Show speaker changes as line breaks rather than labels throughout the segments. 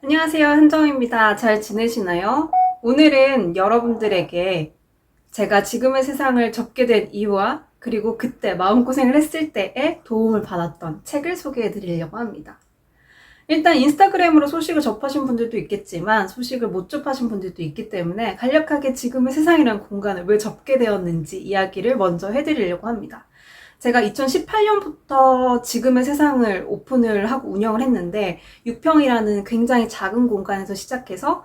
안녕하세요. 현정입니다. 잘 지내시나요? 오늘은 여러분들에게 제가 지금의 세상을 접게 된 이유와 그리고 그때 마음고생을 했을 때에 도움을 받았던 책을 소개해 드리려고 합니다. 일단 인스타그램으로 소식을 접하신 분들도 있겠지만 소식을 못 접하신 분들도 있기 때문에 간략하게 지금의 세상이라는 공간을 왜 접게 되었는지 이야기를 먼저 해드리려고 합니다. 제가 2018년부터 지금의 세상을 오픈을 하고 운영을 했는데 6평이라는 굉장히 작은 공간에서 시작해서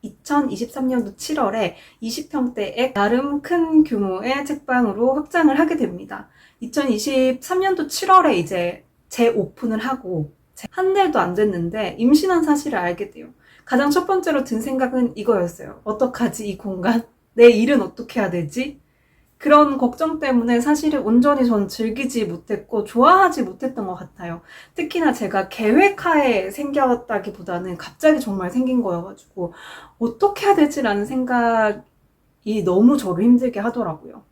2023년도 7월에 20평대의 나름 큰 규모의 책방으로 확장을 하게 됩니다. 2023년도 7월에 이제 재오픈을 하고 한 달도 안 됐는데 임신한 사실을 알게 돼요. 가장 첫 번째로 든 생각은 이거였어요. 어떡하지, 이 공간? 내 일은 어떻게 해야 되지? 그런 걱정 때문에 사실은 온전히 전 즐기지 못했고 좋아하지 못했던 것 같아요. 특히나 제가 계획하에 생겼다기보다는 갑자기 정말 생긴 거여가지고 어떻게 해야 되지라는 생각이 너무 저를 힘들게 하더라고요.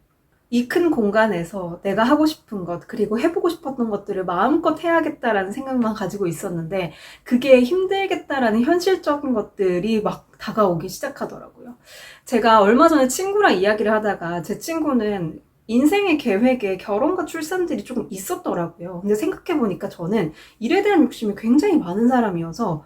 이 큰 공간에서 내가 하고 싶은 것, 그리고 해보고 싶었던 것들을 마음껏 해야겠다라는 생각만 가지고 있었는데, 그게 힘들겠다라는 현실적인 것들이 막 다가오기 시작하더라고요. 제가 얼마 전에 친구랑 이야기를 하다가, 제 친구는 인생의 계획에 결혼과 출산들이 조금 있었더라고요. 근데 생각해보니까 저는 일에 대한 욕심이 굉장히 많은 사람이어서,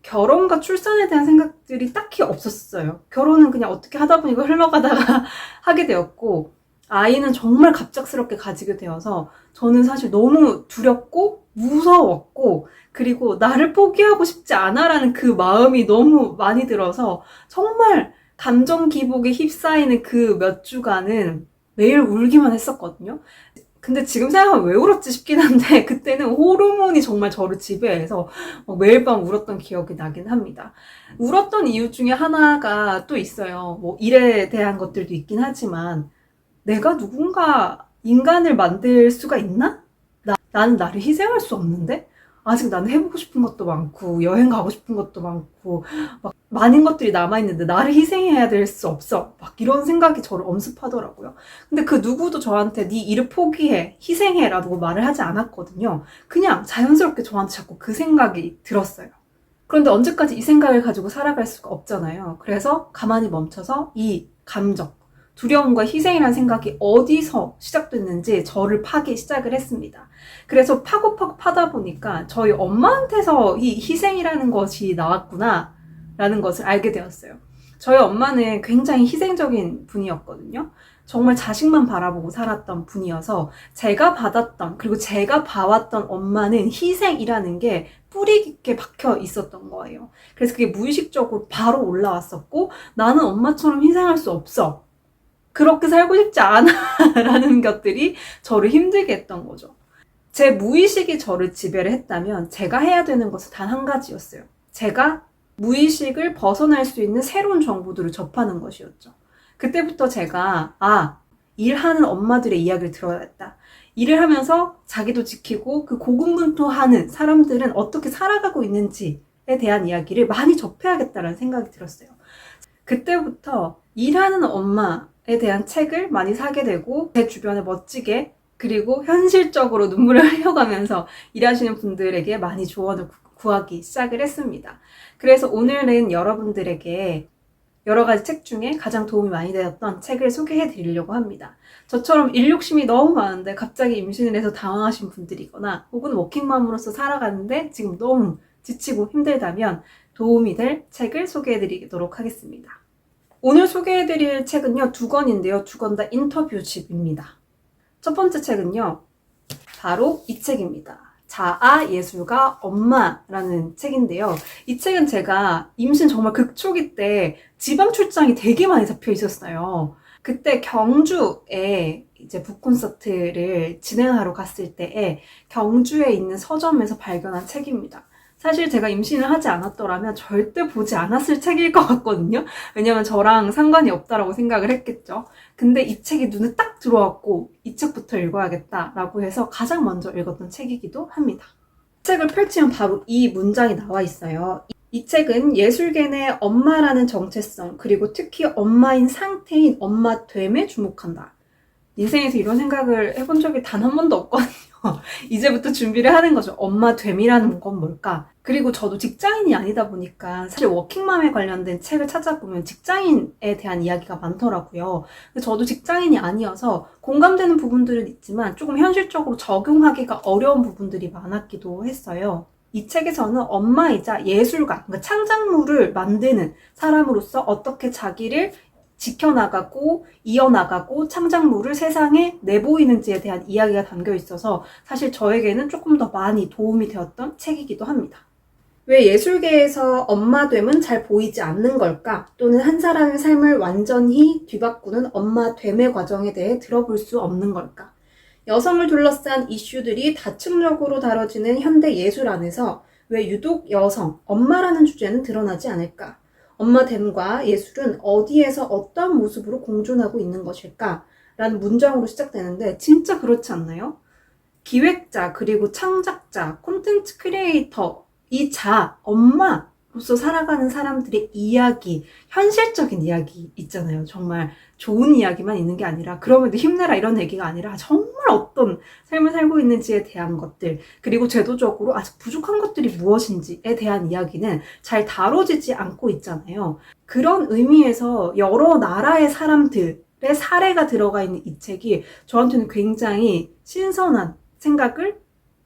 결혼과 출산에 대한 생각들이 딱히 없었어요. 결혼은 그냥 어떻게 하다 보니까 흘러가다가 하게 되었고, 아이는 정말 갑작스럽게 가지게 되어서 저는 사실 너무 두렵고 무서웠고, 그리고 나를 포기하고 싶지 않아라는 그 마음이 너무 많이 들어서 정말 감정 기복에 휩싸이는 그 몇 주간은 매일 울기만 했었거든요. 근데 지금 생각하면 왜 울었지 싶긴 한데 그때는 호르몬이 정말 저를 지배해서 매일 밤 울었던 기억이 나긴 합니다. 울었던 이유 중에 하나가 또 있어요. 뭐 일에 대한 것들도 있긴 하지만 내가 누군가 인간을 만들 수가 있나? 나는 나를 희생할 수 없는데? 아직 나는 해보고 싶은 것도 많고, 여행 가고 싶은 것도 많고, 막 많은 것들이 남아있는데 나를 희생해야 될 수 없어. 막 이런 생각이 저를 엄습하더라고요. 근데 그 누구도 저한테 네 일을 포기해, 희생해 라고 말을 하지 않았거든요. 그냥 자연스럽게 저한테 자꾸 그 생각이 들었어요. 그런데 언제까지 이 생각을 가지고 살아갈 수가 없잖아요. 그래서 가만히 멈춰서 이 감정, 두려움과 희생이라는 생각이 어디서 시작됐는지 저를 파기 시작을 했습니다. 그래서 파고 파다 보니까 저희 엄마한테서 이 희생이라는 것이 나왔구나 라는 것을 알게 되었어요. 저희 엄마는 굉장히 희생적인 분이었거든요. 정말 자식만 바라보고 살았던 분이어서 제가 받았던, 그리고 제가 봐왔던 엄마는 희생이라는 게 뿌리 깊게 박혀 있었던 거예요. 그래서 그게 무의식적으로 바로 올라왔었고, 나는 엄마처럼 희생할 수 없어, 그렇게 살고 싶지 않아 라는 것들이 저를 힘들게 했던 거죠. 제 무의식이 저를 지배를 했다면 제가 해야 되는 것은 단 한 가지였어요. 제가 무의식을 벗어날 수 있는 새로운 정보들을 접하는 것이었죠. 그때부터 제가 일하는 엄마들의 이야기를 들어야겠다. 일을 하면서 자기도 지키고 그 고군분투하는 사람들은 어떻게 살아가고 있는지에 대한 이야기를 많이 접해야겠다라는 생각이 들었어요. 그때부터 일하는 엄마에 대한 책을 많이 사게 되고, 제 주변에 멋지게 그리고 현실적으로 눈물을 흘려가면서 일하시는 분들에게 많이 조언을 구하기 시작을 했습니다. 그래서 오늘은 여러분들에게 여러 가지 책 중에 가장 도움이 많이 되었던 책을 소개해 드리려고 합니다. 저처럼 일 욕심이 너무 많은데 갑자기 임신을 해서 당황하신 분들이거나 혹은 워킹맘으로서 살아가는데 지금 너무 지치고 힘들다면 도움이 될 책을 소개해 드리도록 하겠습니다. 오늘 소개해 드릴 책은요, 두 권인데요. 두 권 다 인터뷰집입니다. 첫 번째 책은요, 바로 이 책입니다. 자아 예술가 엄마라는 책인데요. 이 책은 제가 임신 정말 극초기 때 지방 출장이 되게 많이 잡혀 있었어요. 그때 경주에 이제 북콘서트를 진행하러 갔을 때에 경주에 있는 서점에서 발견한 책입니다. 사실 제가 임신을 하지 않았더라면 절대 보지 않았을 책일 것 같거든요. 왜냐면 저랑 상관이 없다라고 생각을 했겠죠. 근데 이 책이 눈에 딱 들어왔고 이 책부터 읽어야겠다라고 해서 가장 먼저 읽었던 책이기도 합니다. 책을 펼치면 바로 이 문장이 나와 있어요. 이 책은 예술계 내 엄마라는 정체성, 그리고 특히 엄마인 상태인 엄마됨에 주목한다. 인생에서 이런 생각을 해본 적이 단 한 번도 없거든요. 이제부터 준비를 하는 거죠. 엄마 됨이라는 건 뭘까? 그리고 저도 직장인이 아니다 보니까 사실 워킹맘에 관련된 책을 찾아보면 직장인에 대한 이야기가 많더라고요. 근데 저도 직장인이 아니어서 공감되는 부분들은 있지만 조금 현실적으로 적용하기가 어려운 부분들이 많았기도 했어요. 이 책에서는 엄마이자 예술가, 그러니까 창작물을 만드는 사람으로서 어떻게 자기를 지켜나가고 이어나가고 창작물을 세상에 내보이는지에 대한 이야기가 담겨 있어서 사실 저에게는 조금 더 많이 도움이 되었던 책이기도 합니다. 왜 예술계에서 엄마됨은 잘 보이지 않는 걸까? 또는 한 사람의 삶을 완전히 뒤바꾸는 엄마됨의 과정에 대해 들어볼 수 없는 걸까? 여성을 둘러싼 이슈들이 다층적으로 다뤄지는 현대 예술 안에서 왜 유독 여성, 엄마라는 주제는 드러나지 않을까? 엄마됨과 예술은 어디에서 어떠한 모습으로 공존하고 있는 것일까? 라는 문장으로 시작되는데 진짜 그렇지 않나요? 기획자, 그리고 창작자, 콘텐츠 크리에이터, 이 엄마로서 살아가는 사람들의 이야기, 현실적인 이야기 있잖아요. 정말 좋은 이야기만 있는 게 아니라 그럼에도 힘내라 이런 얘기가 아니라 정말 어떤 삶을 살고 있는지에 대한 것들, 그리고 제도적으로 아직 부족한 것들이 무엇인지에 대한 이야기는 잘 다뤄지지 않고 있잖아요. 그런 의미에서 여러 나라의 사람들의 사례가 들어가 있는 이 책이 저한테는 굉장히 신선한 생각을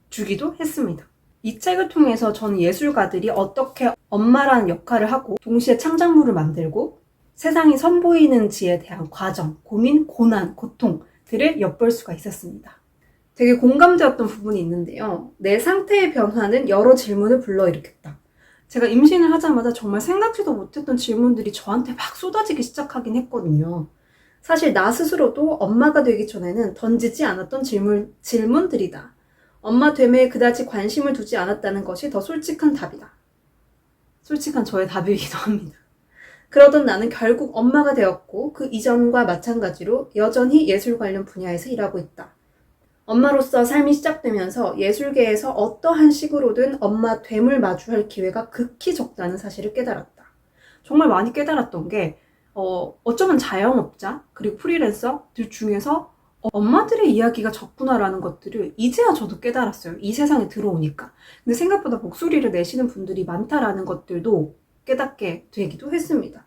주기도 했습니다. 이 책을 통해서 저는 예술가들이 어떻게 엄마라는 역할을 하고 동시에 창작물을 만들고 세상이 선보이는지에 대한 과정, 고민, 고난, 고통들을 엿볼 수가 있었습니다. 되게 공감되었던 부분이 있는데요. 내 상태의 변화는 여러 질문을 불러일으켰다. 제가 임신을 하자마자 정말 생각지도 못했던 질문들이 저한테 막 쏟아지기 시작하긴 했거든요. 사실 나 스스로도 엄마가 되기 전에는 던지지 않았던 질문들이다. 엄마됨에 그다지 관심을 두지 않았다는 것이 더 솔직한 답이다. 솔직한 저의 답이기도 합니다. 그러던 나는 결국 엄마가 되었고 그 이전과 마찬가지로 여전히 예술 관련 분야에서 일하고 있다. 엄마로서 삶이 시작되면서 예술계에서 어떠한 식으로든 엄마됨을 마주할 기회가 극히 적다는 사실을 깨달았다. 정말 많이 깨달았던 게 어쩌면 자영업자 그리고 프리랜서들 중에서 엄마들의 이야기가 적구나라는 것들을 이제야 저도 깨달았어요. 이 세상에 들어오니까. 근데 생각보다 목소리를 내시는 분들이 많다라는 것들도 깨닫게 되기도 했습니다.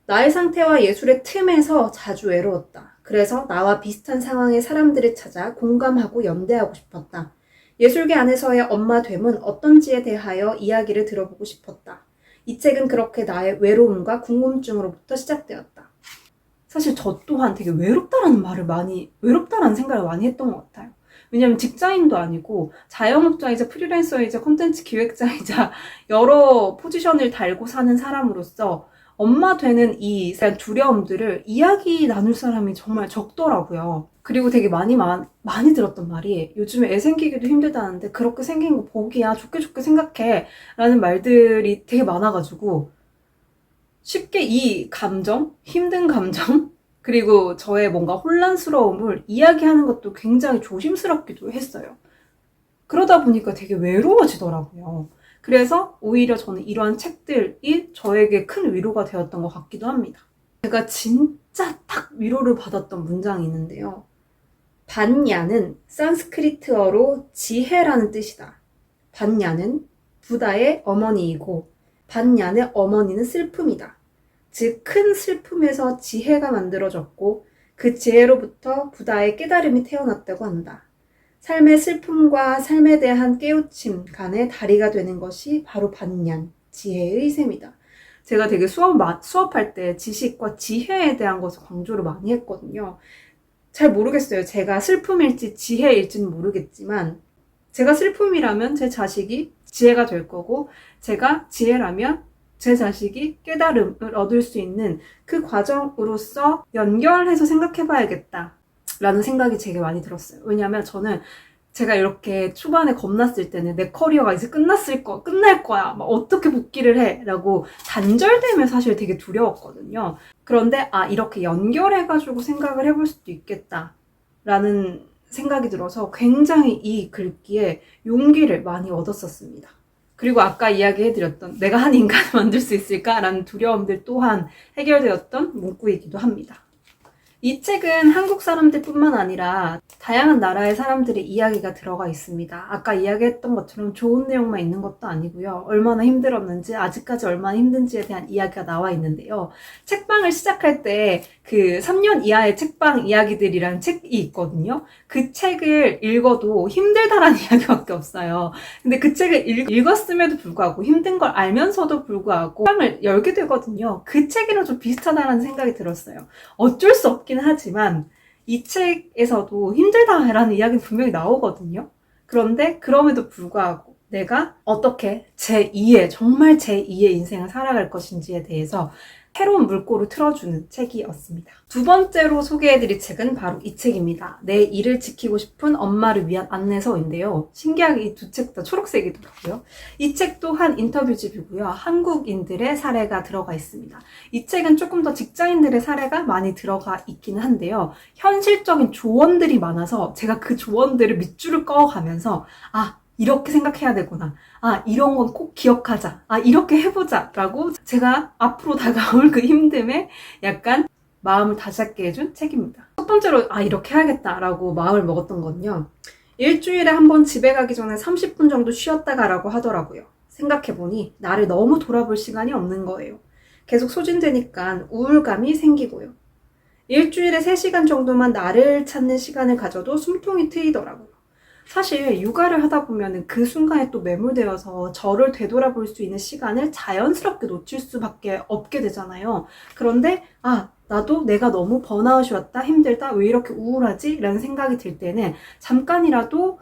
나의 상태와 예술의 틈에서 자주 외로웠다. 그래서 나와 비슷한 상황의 사람들을 찾아 공감하고 연대하고 싶었다. 예술계 안에서의 엄마됨은 어떤지에 대하여 이야기를 들어보고 싶었다. 이 책은 그렇게 나의 외로움과 궁금증으로부터 시작되었다. 사실 저 또한 되게 외롭다라는 생각을 많이 했던 것 같아요. 왜냐면 직장인도 아니고 자영업자이자 프리랜서이자 콘텐츠 기획자이자 여러 포지션을 달고 사는 사람으로서 엄마 되는 이 두려움들을 이야기 나눌 사람이 정말 적더라고요. 그리고 되게 많이 들었던 말이 요즘에 애 생기기도 힘들다는데 그렇게 생긴 거 복이야. 좋게 생각해. 라는 말들이 되게 많아가지고 쉽게 이 감정, 힘든 감정, 그리고 저의 뭔가 혼란스러움을 이야기하는 것도 굉장히 조심스럽기도 했어요. 그러다 보니까 되게 외로워지더라고요. 그래서 오히려 저는 이러한 책들이 저에게 큰 위로가 되었던 것 같기도 합니다. 제가 진짜 딱 위로를 받았던 문장이 있는데요. 반야는 산스크리트어로 지혜라는 뜻이다. 반야는 부다의 어머니이고 반야의 어머니는 슬픔이다. 즉 큰 슬픔에서 지혜가 만들어졌고 그 지혜로부터 부다의 깨달음이 태어났다고 한다. 삶의 슬픔과 삶에 대한 깨우침 간의 다리가 되는 것이 바로 반얀, 지혜의 셈이다. 제가 되게 수업할 때 지식과 지혜에 대한 것을 강조를 많이 했거든요. 잘 모르겠어요. 제가 슬픔일지 지혜일지는 모르겠지만 제가 슬픔이라면 제 자식이 지혜가 될 거고 제가 지혜라면 제 자식이 깨달음을 얻을 수 있는 그 과정으로서 연결해서 생각해봐야겠다 라는 생각이 되게 많이 들었어요. 왜냐하면 저는 제가 이렇게 초반에 겁났을 때는 내 커리어가 이제 끝날 거야. 막 어떻게 복귀를 해? 라고 단절되면 사실 되게 두려웠거든요. 그런데 이렇게 연결해가지고 생각을 해볼 수도 있겠다 라는 생각이 들어서 굉장히 이 글귀에 용기를 많이 얻었었습니다. 그리고 아까 이야기해드렸던 내가 한 인간을 만들 수 있을까라는 두려움들 또한 해결되었던 문구이기도 합니다. 이 책은 한국 사람들뿐만 아니라 다양한 나라의 사람들의 이야기가 들어가 있습니다. 아까 이야기했던 것처럼 좋은 내용만 있는 것도 아니고요. 얼마나 힘들었는지, 아직까지 얼마나 힘든지에 대한 이야기가 나와 있는데요. 책방을 시작할 때 그 3년 이하의 책방 이야기들이라는 책이 있거든요. 그 책을 읽어도 힘들다라는 이야기밖에 없어요. 근데 그 책을 읽었음에도 불구하고 힘든 걸 알면서도 불구하고 책방을 열게 되거든요. 그 책이랑 좀 비슷하다는 생각이 들었어요. 어쩔 수 없긴 하지만 이 책에서도 힘들다라는 이야기는 분명히 나오거든요. 그런데 그럼에도 불구하고 내가 어떻게 제2의 정말 제2의 인생을 살아갈 것인지에 대해서 새로운 물꼬를 틀어주는 책이었습니다. 두 번째로 소개해드릴 책은 바로 이 책입니다. 내 일을 지키고 싶은 엄마를 위한 안내서인데요. 신기하게 이 두 책 다 초록색이더라고요. 이 책 또한 인터뷰집이고요. 한국인들의 사례가 들어가 있습니다. 이 책은 조금 더 직장인들의 사례가 많이 들어가 있기는 한데요. 현실적인 조언들이 많아서 제가 그 조언들을 밑줄을 그어가면서 이렇게 생각해야 되구나. 이런 건 꼭 기억하자. 이렇게 해보자. 라고 제가 앞으로 다가올 그 힘듦에 약간 마음을 다잡게 해준 책입니다. 첫 번째로, 이렇게 해야겠다. 라고 마음을 먹었던 건요. 일주일에 한 번 집에 가기 전에 30분 정도 쉬었다 가라고 하더라고요. 생각해보니 나를 너무 돌아볼 시간이 없는 거예요. 계속 소진되니까 우울감이 생기고요. 일주일에 3시간 정도만 나를 찾는 시간을 가져도 숨통이 트이더라고요. 사실 육아를 하다 보면 그 순간에 또 매몰되어서 저를 되돌아볼 수 있는 시간을 자연스럽게 놓칠 수밖에 없게 되잖아요. 그런데 나도 내가 너무 번아웃이 왔다, 힘들다, 왜 이렇게 우울하지? 라는 생각이 들 때는 잠깐이라도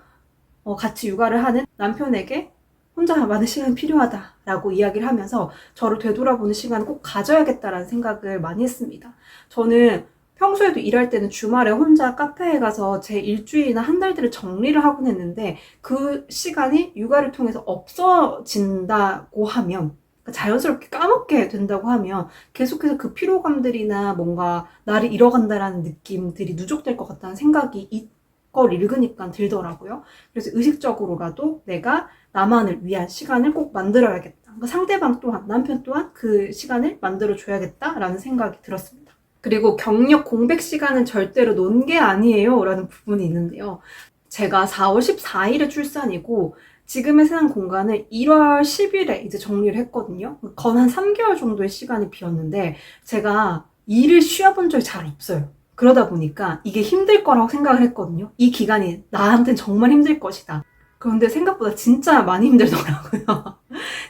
같이 육아를 하는 남편에게 혼자 많은 시간이 필요하다라고 이야기를 하면서 저를 되돌아보는 시간을 꼭 가져야겠다라는 생각을 많이 했습니다. 저는 평소에도 일할 때는 주말에 혼자 카페에 가서 제 일주일이나 한 달들을 정리를 하곤 했는데 그 시간이 육아를 통해서 없어진다고 하면 자연스럽게 까먹게 된다고 하면 계속해서 그 피로감들이나 뭔가 나를 잃어간다라는 느낌들이 누적될 것 같다는 생각이 이걸 읽으니까 들더라고요. 그래서 의식적으로라도 내가 나만을 위한 시간을 꼭 만들어야겠다. 그러니까 상대방 또한, 남편 또한 그 시간을 만들어줘야겠다라는 생각이 들었습니다. 그리고 경력 공백 시간은 절대로 논 게 아니에요 라는 부분이 있는데요. 제가 4월 14일에 출산이고 지금의 세상 공간을 1월 10일에 이제 정리를 했거든요. 건 한 3개월 정도의 시간이 비었는데 제가 일을 쉬어본 적이 잘 없어요. 그러다 보니까 이게 힘들 거라고 생각을 했거든요. 이 기간이 나한테는 정말 힘들 것이다. 그런데 생각보다 진짜 많이 힘들더라고요.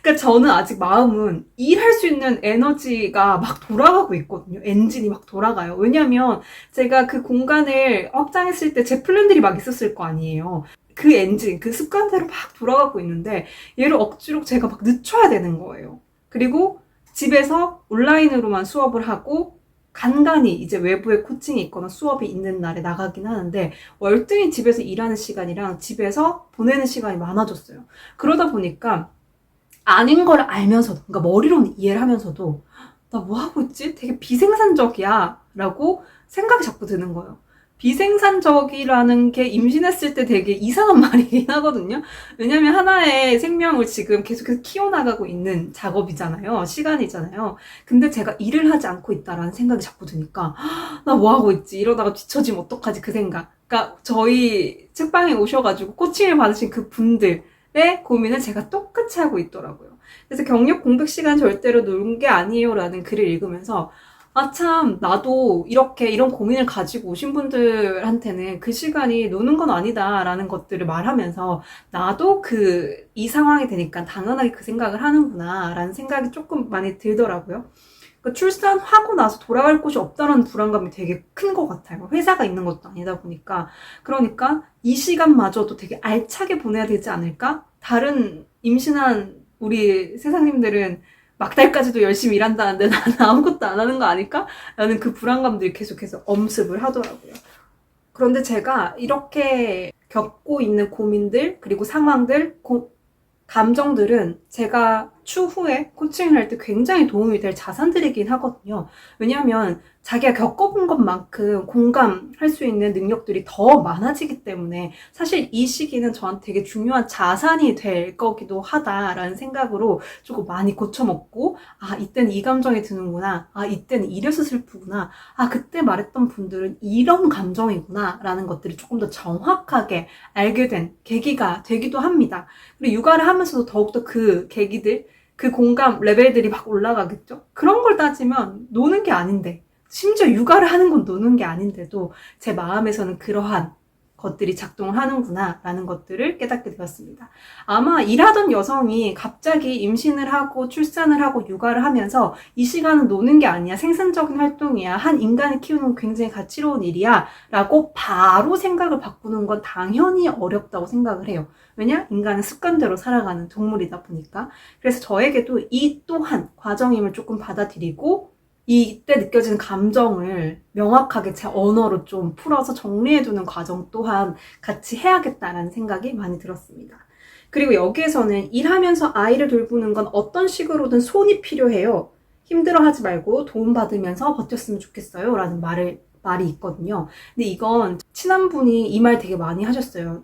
그러니까 저는 아직 마음은 일할 수 있는 에너지가 막 돌아가고 있거든요. 엔진이 막 돌아가요. 왜냐면 제가 그 공간을 확장했을 때 제 플랜들이 막 있었을 거 아니에요. 그 엔진, 그 습관대로 막 돌아가고 있는데 얘를 억지로 제가 막 늦춰야 되는 거예요. 그리고 집에서 온라인으로만 수업을 하고 간간히 이제 외부에 코칭이 있거나 수업이 있는 날에 나가긴 하는데 월등히 집에서 일하는 시간이랑 집에서 보내는 시간이 많아졌어요. 그러다 보니까 아닌 걸 알면서도, 그러니까 머리로는 이해를 하면서도 나 뭐 하고 있지? 되게 비생산적이야 라고 생각이 자꾸 드는 거예요. 비생산적이라는 게 임신했을 때 되게 이상한 말이긴 하거든요. 왜냐면 하나의 생명을 지금 계속해서 키워나가고 있는 작업이잖아요. 시간이잖아요. 근데 제가 일을 하지 않고 있다라는 생각이 자꾸 드니까 나 뭐 하고 있지? 이러다가 뒤처지면 어떡하지? 그 생각. 그러니까 저희 책방에 오셔가지고 코칭을 받으신 그 분들의 고민을 제가 똑같이 하고 있더라고요. 그래서 경력 공백 시간 절대로 노는 게 아니에요 라는 글을 읽으면서 참, 나도 이런 고민을 가지고 오신 분들한테는 그 시간이 노는 건 아니다 라는 것들을 말하면서 나도 이 상황이 되니까 당연하게 그 생각을 하는구나 라는 생각이 조금 많이 들더라고요. 그러니까 출산하고 나서 돌아갈 곳이 없다는 불안감이 되게 큰 것 같아요. 회사가 있는 것도 아니다 보니까. 그러니까 이 시간마저도 되게 알차게 보내야 되지 않을까? 다른 임신한 우리 세상님들은 막달까지도 열심히 일한다는데 나는 아무것도 안 하는 거 아닐까? 라는 그 불안감들이 계속해서 엄습을 하더라고요. 그런데 제가 이렇게 겪고 있는 고민들, 그리고 상황들, 감정들은 제가 추후에 코칭을 할 때 굉장히 도움이 될 자산들이긴 하거든요. 왜냐하면 자기가 겪어본 것만큼 공감할 수 있는 능력들이 더 많아지기 때문에 사실 이 시기는 저한테 되게 중요한 자산이 될 거기도 하다라는 생각으로 조금 많이 고쳐먹고, 아, 이때는 이 감정이 드는구나. 아, 이때는 이래서 슬프구나. 아, 그때 말했던 분들은 이런 감정이구나. 라는 것들을 조금 더 정확하게 알게 된 계기가 되기도 합니다. 그리고 육아를 하면서도 더욱더 그 계기들, 그 공감 레벨들이 막 올라가겠죠? 그런 걸 따지면 노는 게 아닌데, 심지어 육아를 하는 건 노는 게 아닌데도 제 마음에서는 그러한 것들이 작동을 하는구나 라는 것들을 깨닫게 되었습니다. 아마 일하던 여성이 갑자기 임신을 하고 출산을 하고 육아를 하면서 이 시간은 노는 게 아니야, 생산적인 활동이야, 한 인간을 키우는 건 굉장히 가치로운 일이야 라고 바로 생각을 바꾸는 건 당연히 어렵다고 생각을 해요. 왜냐? 인간은 습관대로 살아가는 동물이다 보니까. 그래서 저에게도 이 또한 과정임을 조금 받아들이고 이때 느껴지는 감정을 명확하게 제 언어로 좀 풀어서 정리해두는 과정 또한 같이 해야겠다라는 생각이 많이 들었습니다. 그리고 여기에서는 일하면서 아이를 돌보는 건 어떤 식으로든 손이 필요해요. 힘들어하지 말고 도움받으면서 버텼으면 좋겠어요 라는 말이 있거든요. 근데 이건 친한 분이 이 말 되게 많이 하셨어요.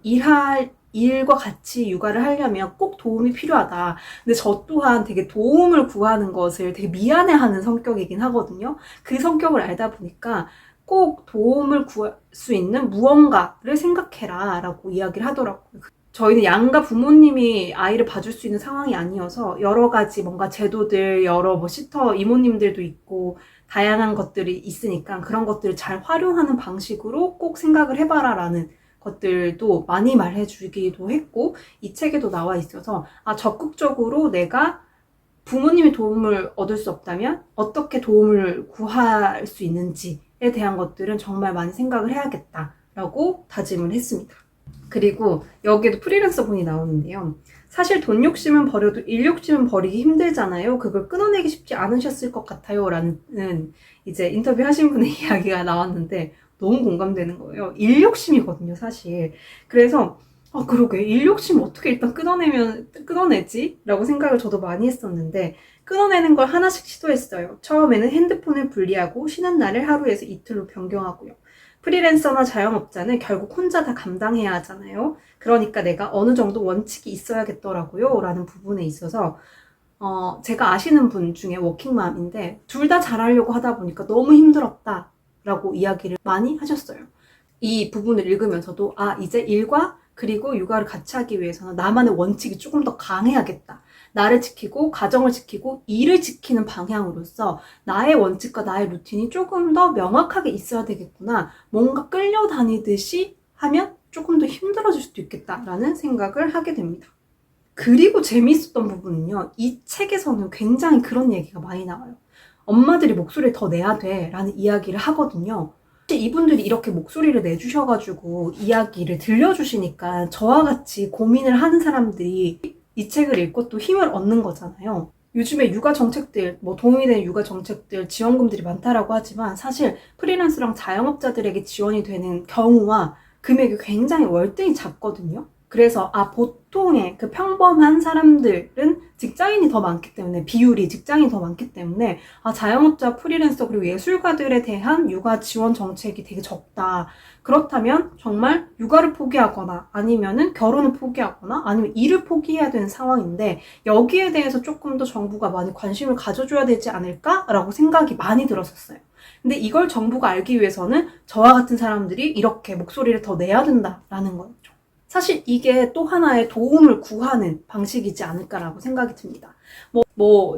일과 같이 육아를 하려면 꼭 도움이 필요하다. 근데 저 또한 되게 도움을 구하는 것을 되게 미안해하는 성격이긴 하거든요. 그 성격을 알다 보니까 꼭 도움을 구할 수 있는 무언가를 생각해라 라고 이야기를 하더라고요. 저희는 양가 부모님이 아이를 봐줄 수 있는 상황이 아니어서 여러 가지 뭔가 제도들, 여러 뭐 시터 이모님들도 있고 다양한 것들이 있으니까 그런 것들을 잘 활용하는 방식으로 꼭 생각을 해봐라 라는 것들도 많이 말해주기도 했고, 이 책에도 나와 있어서 적극적으로 내가 부모님의 도움을 얻을 수 없다면 어떻게 도움을 구할 수 있는지에 대한 것들은 정말 많이 생각을 해야겠다라고 다짐을 했습니다. 그리고 여기에도 프리랜서 분이 나오는데요. 사실 돈 욕심은 버려도 일 욕심은 버리기 힘들잖아요. 그걸 끊어내기 쉽지 않으셨을 것 같아요. 라는 이제 인터뷰 하신 분의 이야기가 나왔는데 너무 공감되는 거예요. 일 욕심이거든요, 사실. 그래서 그러게 일 욕심 어떻게 일단 끊어내지? 라고 생각을 저도 많이 했었는데 끊어내는 걸 하나씩 시도했어요. 처음에는 핸드폰을 분리하고 쉬는 날을 하루에서 이틀로 변경하고요. 프리랜서나 자영업자는 결국 혼자 다 감당해야 하잖아요. 그러니까 내가 어느 정도 원칙이 있어야겠더라고요. 라는 부분에 있어서 제가 아시는 분 중에 워킹맘인데 둘 다 잘하려고 하다 보니까 너무 힘들었다 라고 이야기를 많이 하셨어요. 이 부분을 읽으면서도 이제 일과 그리고 육아를 같이 하기 위해서는 나만의 원칙이 조금 더 강해야겠다. 나를 지키고 가정을 지키고 일을 지키는 방향으로서 나의 원칙과 나의 루틴이 조금 더 명확하게 있어야 되겠구나. 뭔가 끌려다니듯이 하면 조금 더 힘들어질 수도 있겠다라는 생각을 하게 됩니다. 그리고 재미있었던 부분은요. 이 책에서는 굉장히 그런 얘기가 많이 나와요. 엄마들이 목소리를 더 내야 돼 라는 이야기를 하거든요. 이분들이 이렇게 목소리를 내주셔가지고 이야기를 들려주시니까 저와 같이 고민을 하는 사람들이 이 책을 읽고 또 힘을 얻는 거잖아요. 요즘에 육아 정책들, 도움이 되는 육아 정책들, 지원금들이 많다라고 하지만 사실 프리랜서랑 자영업자들에게 지원이 되는 경우와 금액이 굉장히 월등히 작거든요. 그래서 보통의 그 평범한 사람들은 직장인이 더 많기 때문에 비율이 직장인이 더 많기 때문에 자영업자, 프리랜서 그리고 예술가들에 대한 육아 지원 정책이 되게 적다. 그렇다면 정말 육아를 포기하거나 아니면은 결혼을 포기하거나 아니면 일을 포기해야 되는 상황인데 여기에 대해서 조금 더 정부가 많이 관심을 가져줘야 되지 않을까라고 생각이 많이 들었었어요. 근데 이걸 정부가 알기 위해서는 저와 같은 사람들이 이렇게 목소리를 더 내야 된다라는 거였죠. 사실 이게 또 하나의 도움을 구하는 방식이지 않을까라고 생각이 듭니다.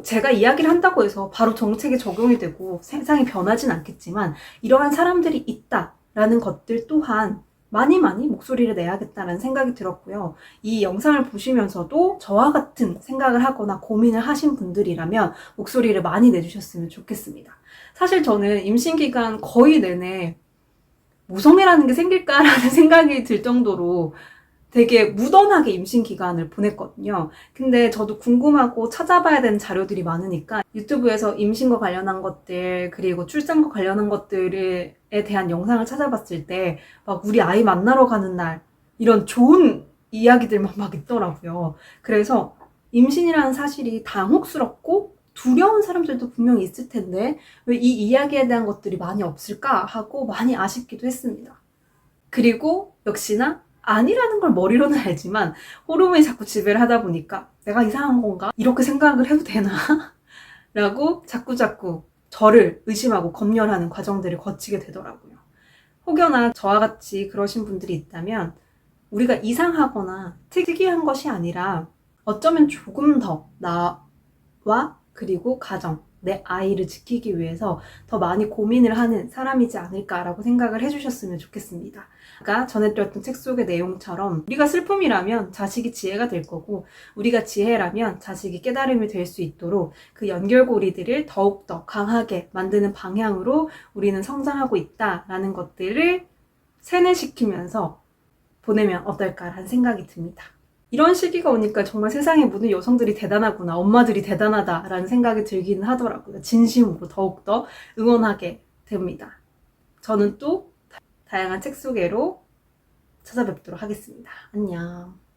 제가 이야기를 한다고 해서 바로 정책에 적용이 되고 세상이 변하진 않겠지만 이러한 사람들이 있다라는 것들 또한 많이 목소리를 내야겠다라는 생각이 들었고요. 이 영상을 보시면서도 저와 같은 생각을 하거나 고민을 하신 분들이라면 목소리를 많이 내주셨으면 좋겠습니다. 사실 저는 임신 기간 거의 내내 모성애라는 게 생길까라는 생각이 들 정도로 되게 무던하게 임신 기간을 보냈거든요. 근데 저도 궁금하고 찾아봐야 되는 자료들이 많으니까 유튜브에서 임신과 관련한 것들 그리고 출산과 관련한 것들에 대한 영상을 찾아봤을 때 막 우리 아이 만나러 가는 날 이런 좋은 이야기들만 막 있더라고요. 그래서 임신이라는 사실이 당혹스럽고 두려운 사람들도 분명히 있을 텐데 왜 이 이야기에 대한 것들이 많이 없을까 하고 많이 아쉽기도 했습니다. 그리고 역시나 아니라는 걸 머리로는 알지만 호르몬이 자꾸 지배를 하다 보니까 내가 이상한 건가? 이렇게 생각을 해도 되나? 라고 자꾸자꾸 저를 의심하고 검열하는 과정들을 거치게 되더라고요. 혹여나 저와 같이 그러신 분들이 있다면 우리가 이상하거나 특이한 것이 아니라 어쩌면 조금 더 나와 그리고 가정, 내 아이를 지키기 위해서 더 많이 고민을 하는 사람이지 않을까라고 생각을 해주셨으면 좋겠습니다. 아까 전해드렸던 책 속의 내용처럼 우리가 슬픔이라면 자식이 지혜가 될 거고 우리가 지혜라면 자식이 깨달음이 될 수 있도록 그 연결고리들을 더욱더 강하게 만드는 방향으로 우리는 성장하고 있다라는 것들을 세뇌시키면서 보내면 어떨까라는 생각이 듭니다. 이런 시기가 오니까 정말 세상의 모든 여성들이 대단하구나, 엄마들이 대단하다라는 생각이 들기는 하더라고요. 진심으로 더욱더 응원하게 됩니다. 저는 또 다양한 책 소개로 찾아뵙도록 하겠습니다. 안녕.